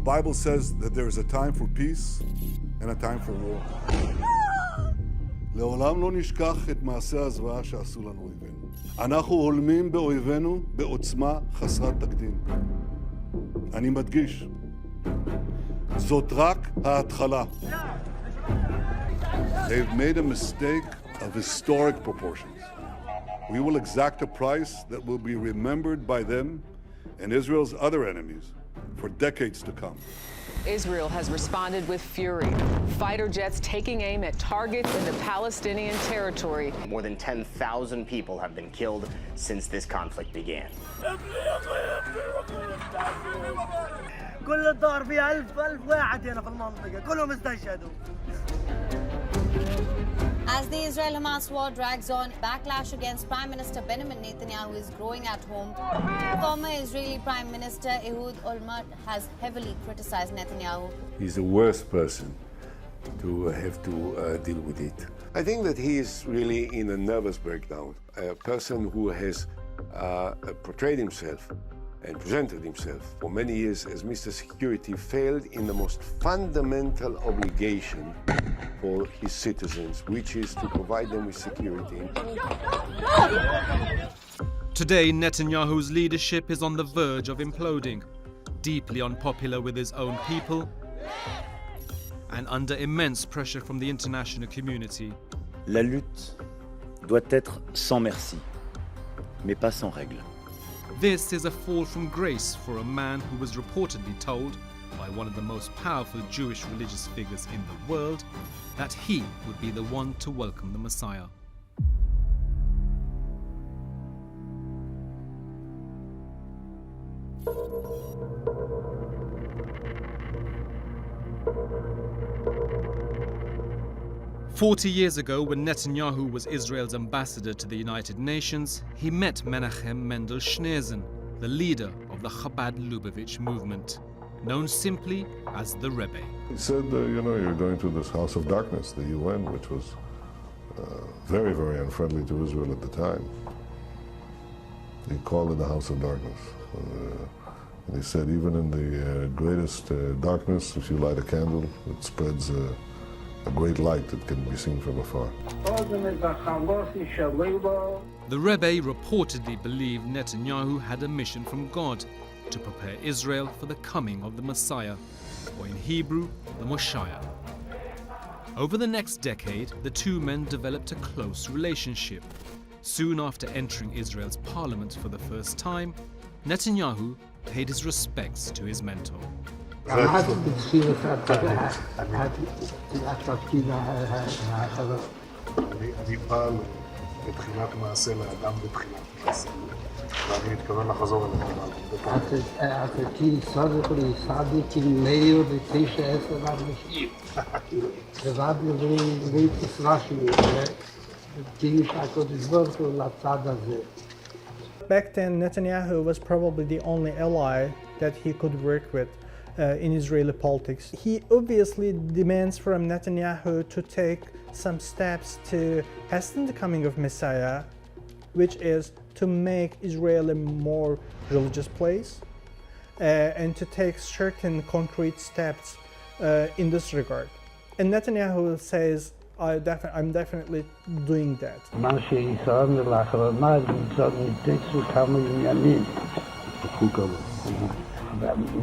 Bible says that there is a time for peace and a time for war. לעולם לא נשכח את מעשי הזוועה שעשו לנו אויבינו. אנחנו הולמים באויבינו בעוצמה חסרת תקדים. אני מדגיש, זאת רק ההתחלה. They've made a mistake of historic proportions. We will exact a price that will be remembered by them and Israel's other enemies for decades to come. Israel has responded with fury. Fighter jets taking aim at targets in the Palestinian territory. More than 10,000 people have been killed since this conflict began. كل الدار فيها 1000 واحد هنا في المنطقة كلهم استشهدوا. As the Israel-Hamas war drags on, backlash against Prime Minister Benjamin Netanyahu is growing at home. Former Israeli Prime Minister Ehud Olmert has heavily criticized Netanyahu. He's the worst person to have to deal with it. I think that he is really in a nervous breakdown. A person who has portrayed himself and presented himself for many years as Mr. Security failed in the most fundamental obligation for his citizens, which is to provide them with security. Today, Netanyahu's leadership is on the verge of imploding, deeply unpopular with his own people and under immense pressure from the international community. La lutte doit être sans merci, mais pas sans règles. This is a fall from grace for a man who was reportedly told by one of the most powerful Jewish religious figures in the world that he would be the one to welcome the Messiah. "40 years ago, when Netanyahu was Israel's ambassador to the United Nations, he met Menachem Mendel Schneerson, the leader of the Chabad Lubavitch movement, known simply as the Rebbe. He said, you're going to this house of darkness, the UN, which was very, very unfriendly to Israel at the time. He called it the house of darkness. And he said, even in the greatest darkness, if you light a candle, it spreads a great light that can be seen from afar. The Rebbe reportedly believed Netanyahu had a mission from God to prepare Israel for the coming of the Messiah, or in Hebrew, the Moshiach. Over the next decade, the two men developed a close relationship. Soon after entering Israel's parliament for the first time, Netanyahu paid his respects to his mentor. Back then, Netanyahu was probably the only ally that he could work with in Israeli politics. He obviously demands from Netanyahu to take some steps to hasten the coming of Messiah, which is to make Israel a more religious place and to take certain concrete steps in this regard. And Netanyahu says, I'm definitely doing that.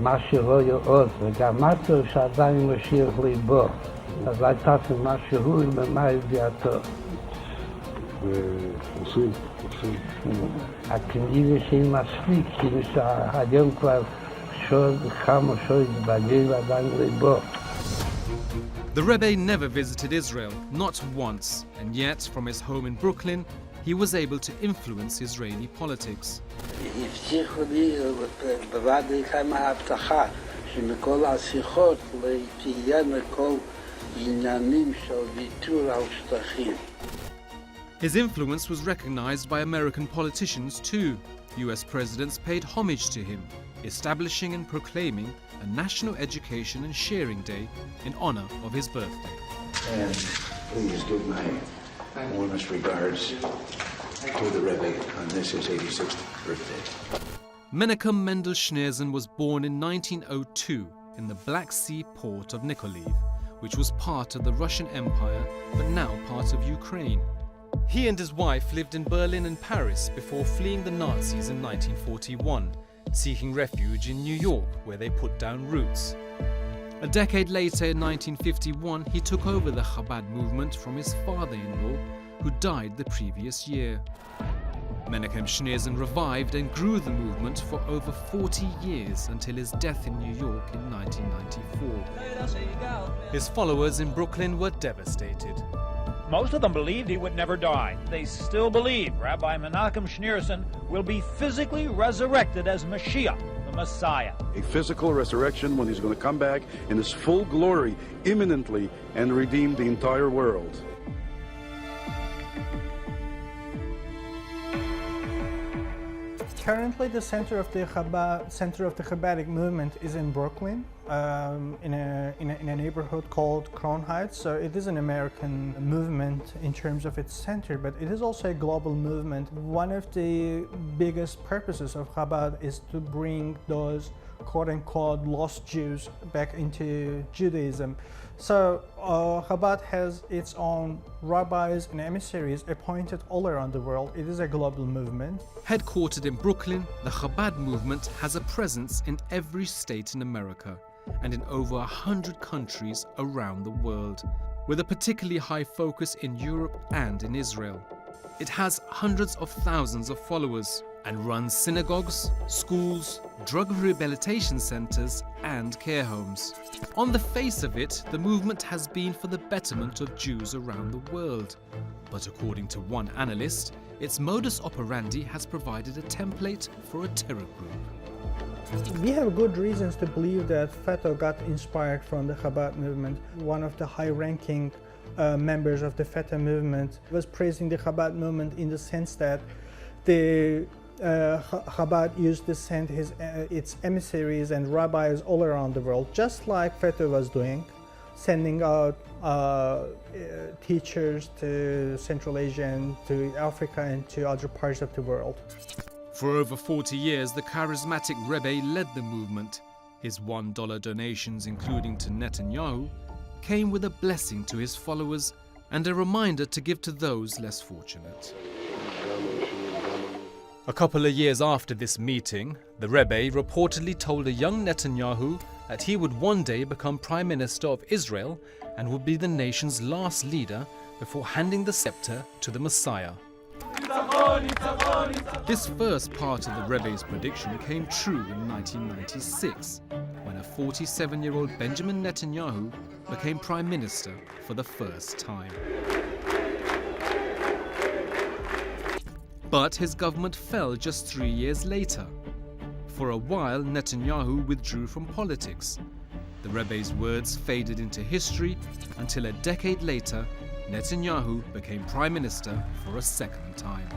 מה שרואה עוד, וגם מצו שעדיין משיח ליבו, אז הייתה מה שהוא במה ידיעתו. עושים. הכנראה שהיא מספיק, כאילו שהיום כבר כמה שעות בגלל ועדיין ליבו. The Rebbe never visited Israel, not once, and yet from his home in Brooklyn, he was able to influence Israeli politics. הבטיחו לי בוודאי כמה הבטחה שמכל השיחות תהיינה כל עניינים של ויתור על שטחים. His influence was recognized by American politicians too. US presidents paid homage to him, establishing and proclaiming a National Education and Sharing Day in honor of his birthday. And please give my warmest regards to the Rebbe on this his 86th birthday. Menachem Mendel Schneerson was born in 1902 in the Black Sea port of Nikolaev, which was part of the Russian Empire but now part of Ukraine. He and his wife lived in Berlin and Paris before fleeing the Nazis in 1941, seeking refuge in New York, where they put down roots. A decade later, in 1951, he took over the Chabad movement from his father-in-law, who died the previous year. Menachem Schneerson revived and grew the movement for over 40 years until his death in New York in 1994. His followers in Brooklyn were devastated. Most of them believed he would never die. They still believe Rabbi Menachem Schneerson will be physically resurrected as Mashiach, the Messiah. A physical resurrection when he's going to come back in his full glory imminently and redeem the entire world. Currently, the center of the Chabadic movement is in Brooklyn, in a neighborhood called Crown Heights. So it is an American movement in terms of its center, but it is also a global movement. One of the biggest purposes of Chabad is to bring those quote-unquote lost Jews back into Judaism. So Chabad has its own rabbis and emissaries appointed all around the world. It is a global movement. Headquartered in Brooklyn, the Chabad movement has a presence in every state in America and in over 100 countries around the world, with a particularly high focus in Europe and in Israel. It has hundreds of thousands of followers and runs synagogues, schools, drug rehabilitation centers, and care homes. On the face of it, the movement has been for the betterment of Jews around the world. But according to one analyst, its modus operandi has provided a template for a terror group. We have good reasons to believe that Fatah got inspired from the Chabad movement. One of the high-ranking members of the Fatah movement was praising the Chabad movement in the sense that the Chabad used to send its emissaries and rabbis all around the world, just like Fatah was doing, sending out teachers to Central Asia and to Africa and to other parts of the world. For over 40 years, the charismatic Rebbe led the movement. His $1 donations, including to Netanyahu, came with a blessing to his followers and a reminder to give to those less fortunate. A couple of years after this meeting, the Rebbe reportedly told a young Netanyahu that he would one day become Prime Minister of Israel and would be the nation's last leader before handing the scepter to the Messiah. This first part of the Rebbe's prediction came true in 1996, when a 47-year-old Benjamin Netanyahu became Prime Minister for the first time. But his government fell just 3 years later. For a while, Netanyahu withdrew from politics. The Rebbe's words faded into history until a decade later, Netanyahu became Prime Minister for a second time.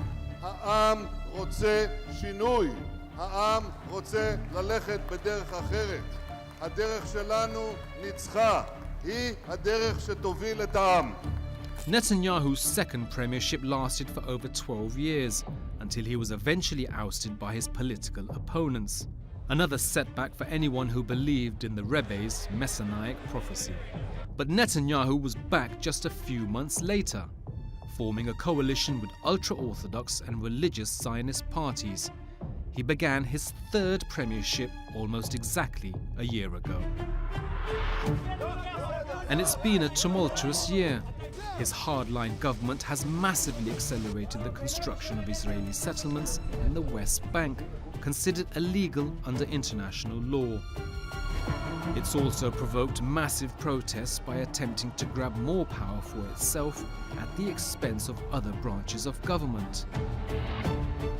העם רוצה שינוי. העם רוצה ללכת בדרך אחרת. הדרך שלנו ניצחה. היא הדרך שתוביל את העם. Netanyahu's second premiership lasted for over 12 years, until he was eventually ousted by his political opponents. Another setback for anyone who believed in the Rebbe's messianic prophecy. But Netanyahu was back just a few months later, forming a coalition with ultra-Orthodox and religious Zionist parties. He began his third premiership almost exactly a year ago. And it's been a tumultuous year. His hardline government has massively accelerated the construction of Israeli settlements in the West Bank, considered illegal under international law. It's also provoked massive protests by attempting to grab more power for itself at the expense of other branches of government.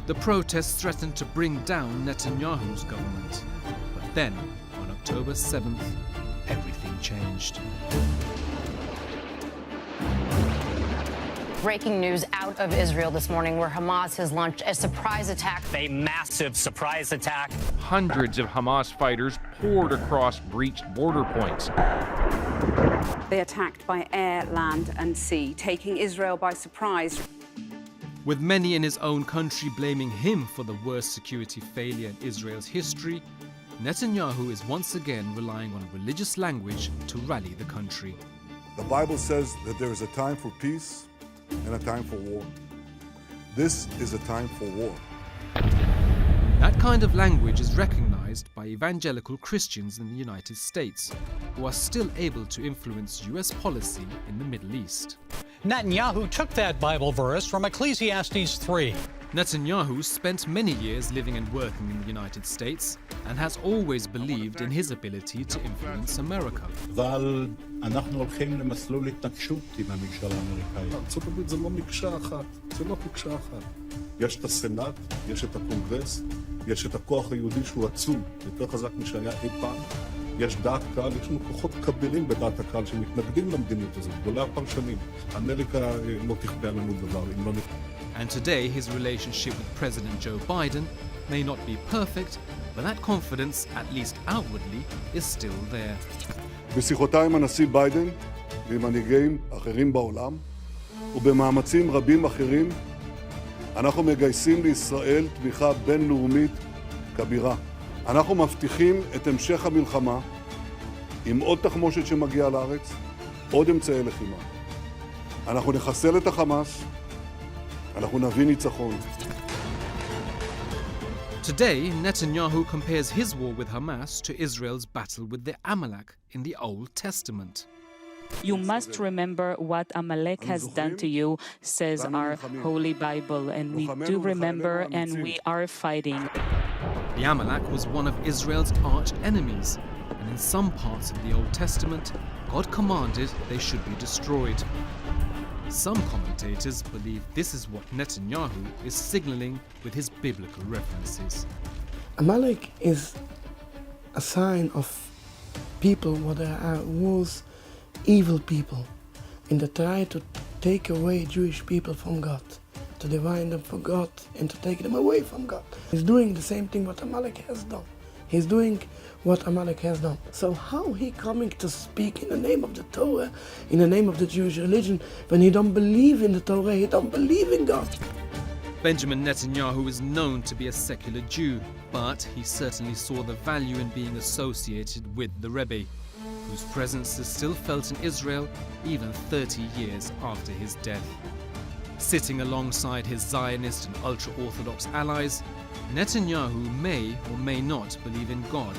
The protests threatened to bring down Netanyahu's government. But then, on October 7th, everything changed. Breaking news out of Israel this morning, where Hamas has launched a surprise attack. A massive surprise attack. Hundreds of Hamas fighters poured across breached border points. They attacked by air, land and sea, taking Israel by surprise. With many in his own country blaming him for the worst security failure in Israel's history, Netanyahu is once again relying on religious language to rally the country. The Bible says that there is a time for peace and a time for war. This is a time for war. That kind of language is recognized by evangelical Christians in the United States, who are still able to influence US policy in the Middle East. Netanyahu took that Bible verse from Ecclesiastes 3. Netanyahu spent many years living and working in the United States and has always believed in his ability to influence America. אבל אנחנו הולכים למסלול התנגשות עם הממשל האמריקאי. ארצות הברית זה לא מקשה אחת, זה לא מקשה אחת. יש את הסנאט, יש את הקונגרס, יש את הכוח היהודי שהוא עצום, יותר חזק משהיה אי פעם. יש דעת קהל, יש לנו כוחות כבירים בדעת הקהל שמתנגדים למדיניות הזאת, גדולי הפרשנים. אמריקה לא תכפה עלינו דבר, אם לא נכפה. And today, his relationship with President Joe Biden may not be perfect, but that confidence, at least outwardly, is still there. בשיחותיי עם הנשיא ביידן ועם מנהיגים אחרים בעולם ובמאמצים רבים אחרים, אנחנו מגייסים לישראל תמיכה בינלאומית כבירה. אנחנו מבטיחים את המשך המלחמה עם עוד תחמושת שמגיעה לארץ, עוד אמצעי לחימה. אנחנו נחסל את החמאס, אנחנו נביא ניצחון. Today, Netanyahu compares his war with Hamas to Israel's battle with the Amalek in the Old Testament. You must remember what Amalek has done to you, says our Holy Bible, and we do remember and we are fighting. The Amalek was one of Israel's arch enemies, and in some parts of the Old Testament, God commanded they should be destroyed. Some commentators believe this is what Netanyahu is signaling with his biblical references. Amalek is a sign of people what was evil people, and they try to take away Jewish people from God, to divide them from God and to take them away from God. He's doing the same thing what Amalek has done. He's doing what Amalek has done. So how he coming to speak in the name of the Torah, in the name of the Jewish religion, when he don't believe in the Torah, he don't believe in God? Benjamin Netanyahu is known to be a secular Jew, but he certainly saw the value in being associated with the Rebbe, whose presence is still felt in Israel even 30 years after his death. Sitting alongside his Zionist and ultra-Orthodox allies, Netanyahu may or may not believe in God,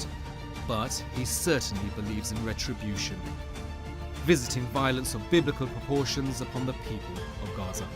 but he certainly believes in retribution, visiting violence of biblical proportions upon the people of Gaza.